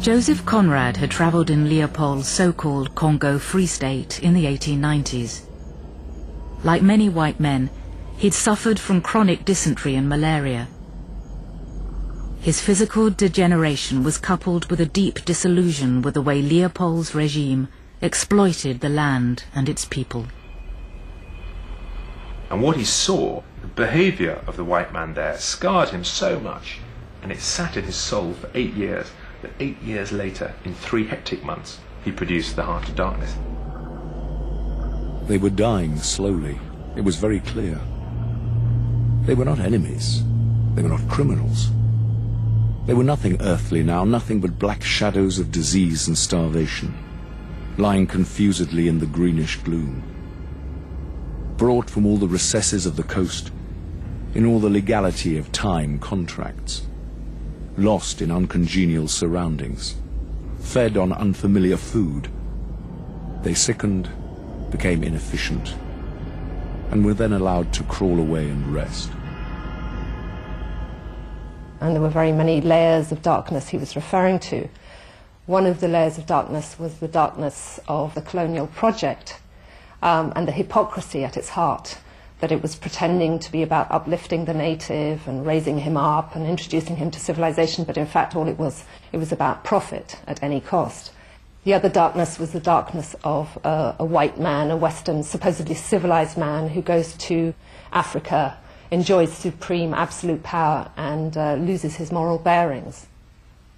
Joseph Conrad had travelled in Leopold's so-called Congo Free State in the 1890s. Like many white men, he'd suffered from chronic dysentery and malaria. His physical degeneration was coupled with a deep disillusion with the way Leopold's regime exploited the land and its people. And what he saw, the behaviour of the white man there, scarred him so much, and it sat in his soul for 8 years, that 8 years later, in 3 hectic months, he produced The Heart of Darkness. They were dying slowly. It was very clear. They were not enemies. They were not criminals. They were nothing earthly now, nothing but black shadows of disease and starvation, lying confusedly in the greenish gloom. Brought from all the recesses of the coast, in all the legality of time contracts, lost in uncongenial surroundings, fed on unfamiliar food. They sickened, became inefficient, and were then allowed to crawl away and rest. And there were very many layers of darkness he was referring to. One of the layers of darkness was the darkness of the colonial project and the hypocrisy at its heart, that it was pretending to be about uplifting the native and raising him up and introducing him to civilization, but in fact all it was about profit at any cost. The other darkness was the darkness of a white man, a Western, supposedly civilized man who goes to Africa, enjoys supreme absolute power and loses his moral bearings.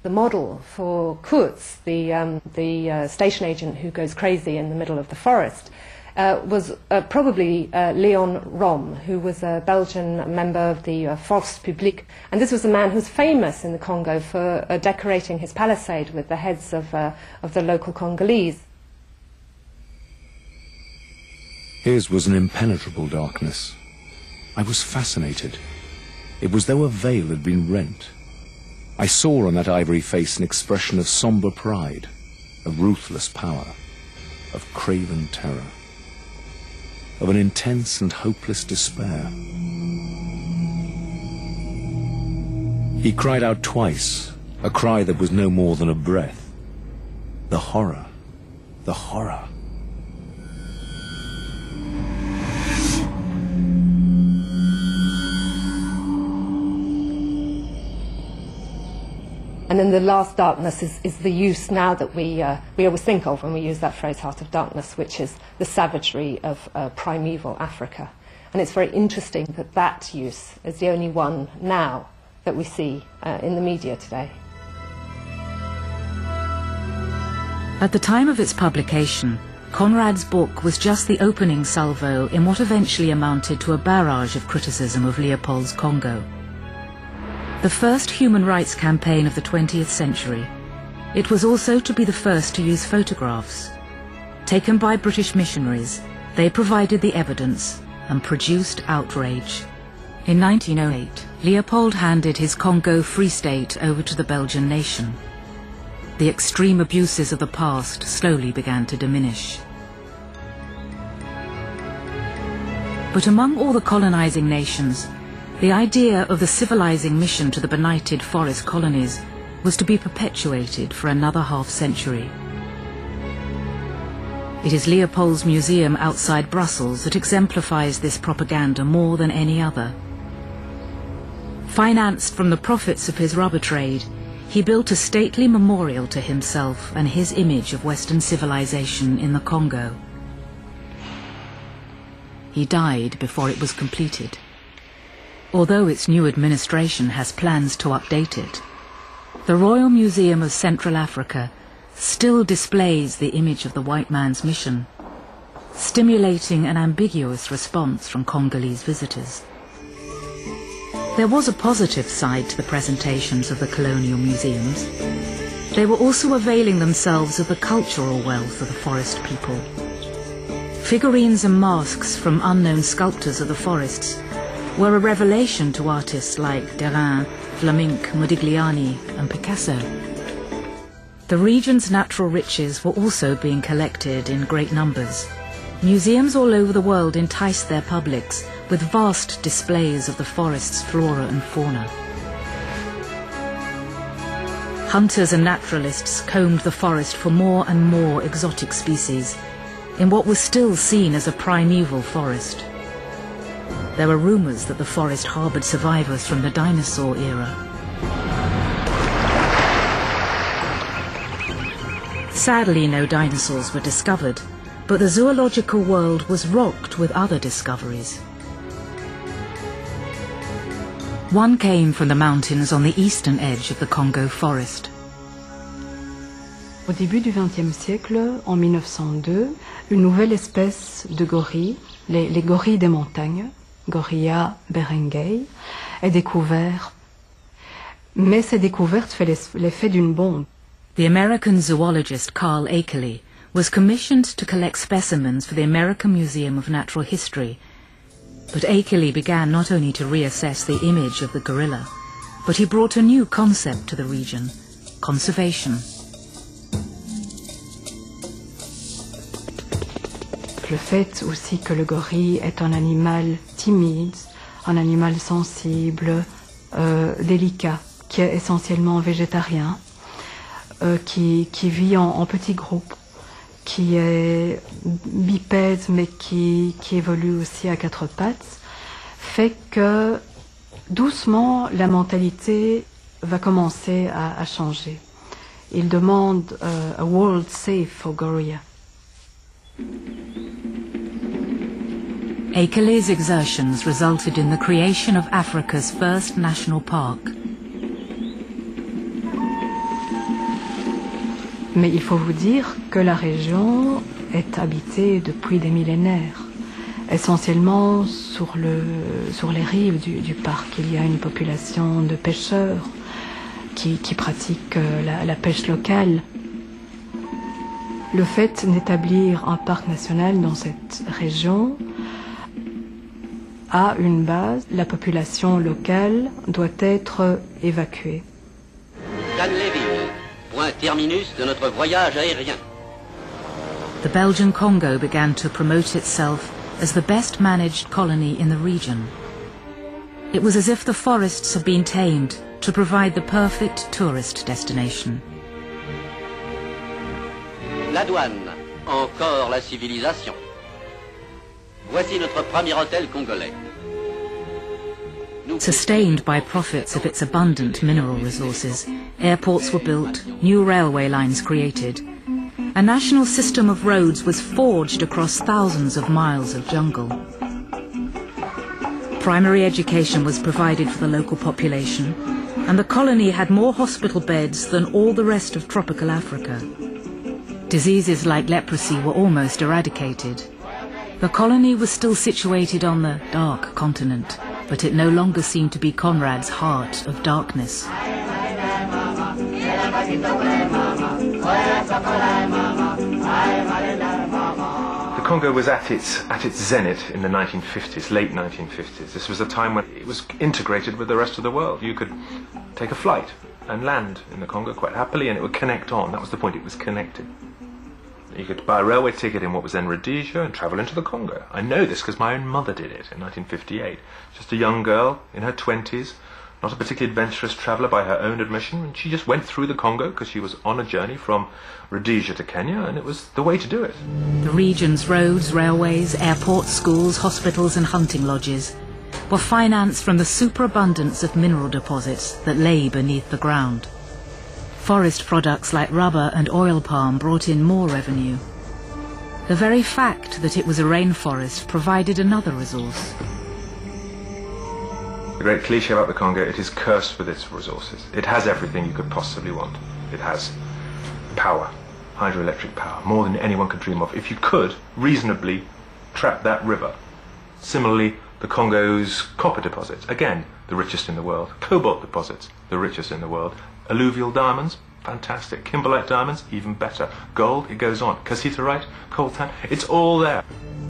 The model for Kurz, the station agent who goes crazy in the middle of the forest, was probably Leon Rom, who was a Belgian member of the Force Publique. And this was a man who's famous in the Congo for decorating his palisade with the heads of the local Congolese. His was an impenetrable darkness. I was fascinated. It was though a veil had been rent. I saw on that ivory face an expression of sombre pride, of ruthless power, of craven terror, of an intense and hopeless despair. He cried out twice, a cry that was no more than a breath. The horror, the horror. And then the last darkness is the use now that we always think of when we use that phrase, heart of darkness, which is the savagery of primeval Africa. And it's very interesting that that use is the only one now that we see in the media today. At the time of its publication, Conrad's book was just the opening salvo in what eventually amounted to a barrage of criticism of Leopold's Congo. The first human rights campaign of the 20th century, it was also to be the first to use photographs. Taken by British missionaries, they provided the evidence and produced outrage. In 1908, Leopold handed his Congo Free State over to the Belgian nation. The extreme abuses of the past slowly began to diminish. But among all the colonizing nations, the idea of the civilizing mission to the benighted forest colonies was to be perpetuated for another half-century. It is Leopold's museum outside Brussels that exemplifies this propaganda more than any other. Financed from the profits of his rubber trade, he built a stately memorial to himself and his image of Western civilization in the Congo. He died before it was completed. Although its new administration has plans to update it, the Royal Museum of Central Africa still displays the image of the white man's mission, stimulating an ambiguous response from Congolese visitors. There was a positive side to the presentations of the colonial museums. They were also availing themselves of the cultural wealth of the forest people. Figurines and masks from unknown sculptors of the forests were a revelation to artists like Derain, Vlaminck, Modigliani and Picasso. The region's natural riches were also being collected in great numbers. Museums all over the world enticed their publics with vast displays of the forest's flora and fauna. Hunters and naturalists combed the forest for more and more exotic species, in what was still seen as a primeval forest. There were rumors that the forest harbored survivors from the dinosaur era. Sadly, no dinosaurs were discovered, but the zoological world was rocked with other discoveries. One came from the mountains on the eastern edge of the Congo forest. Au début du XXe siècle, en 1902, une nouvelle espèce de gorille, les gorilles des montagnes, Gorilla berengei, est découverte. Mais cette découverte fait l'effet d'une bombe. The American zoologist Carl Akerley was commissioned to collect specimens for the American Museum of Natural History. But Akerley began not only to reassess the image of the gorilla, but he brought a new concept to the region: conservation. Le fait aussi que le gorille est un animal timide, un animal sensible, délicat, qui est essentiellement végétarien, qui vit en petits groupes, qui est bipède mais qui évolue aussi à quatre pattes, fait que doucement la mentalité va commencer à changer. Il demande a world safe for gorilla. Akerley's exertions resulted in the creation of Africa's first national park. Mais il faut vous dire que la région est habitée depuis des millénaires, essentiellement sur les rives du parc. Il y a une population de pêcheurs qui pratiquent la pêche locale. Le fait d'établir un parc national dans cette région a une base. La population locale doit être évacuée. Point terminus de notre voyage aérien. The Belgian Congo began to promote itself as the best managed colony in the region. It was as if the forests had been tamed to provide the perfect tourist destination. La douane, encore la civilisation. Voici notre premier hôtel congolais. Sustained by profits of its abundant mineral resources, airports were built, new railway lines created. A national system of roads was forged across thousands of miles of jungle. Primary education was provided for the local population, and the colony had more hospital beds than all the rest of tropical Africa. Diseases like leprosy were almost eradicated. The colony was still situated on the dark continent, but it no longer seemed to be Conrad's heart of darkness. The Congo was at its zenith in the 1950s, late 1950s. This was a time when it was integrated with the rest of the world. You could take a flight and land in the Congo quite happily, and it would connect on. That was the point, it was connected. You could buy a railway ticket in what was then Rhodesia and travel into the Congo. I know this because my own mother did it in 1958. Just a young girl in her 20s, not a particularly adventurous traveller by her own admission, and she just went through the Congo because she was on a journey from Rhodesia to Kenya, and it was the way to do it. The region's roads, railways, airports, schools, hospitals and hunting lodges were financed from the superabundance of mineral deposits that lay beneath the ground. Forest products like rubber and oil palm brought in more revenue. The very fact that it was a rainforest provided another resource. The great cliché about the Congo, it is cursed with its resources. It has everything you could possibly want. It has power, hydroelectric power, more than anyone could dream of. If you could reasonably trap that river. Similarly, the Congo's copper deposits, again, the richest in the world. Cobalt deposits, the richest in the world. Alluvial diamonds, fantastic. Kimberlite diamonds, even better. Gold, it goes on. Cassiterite, coltan, it's all there.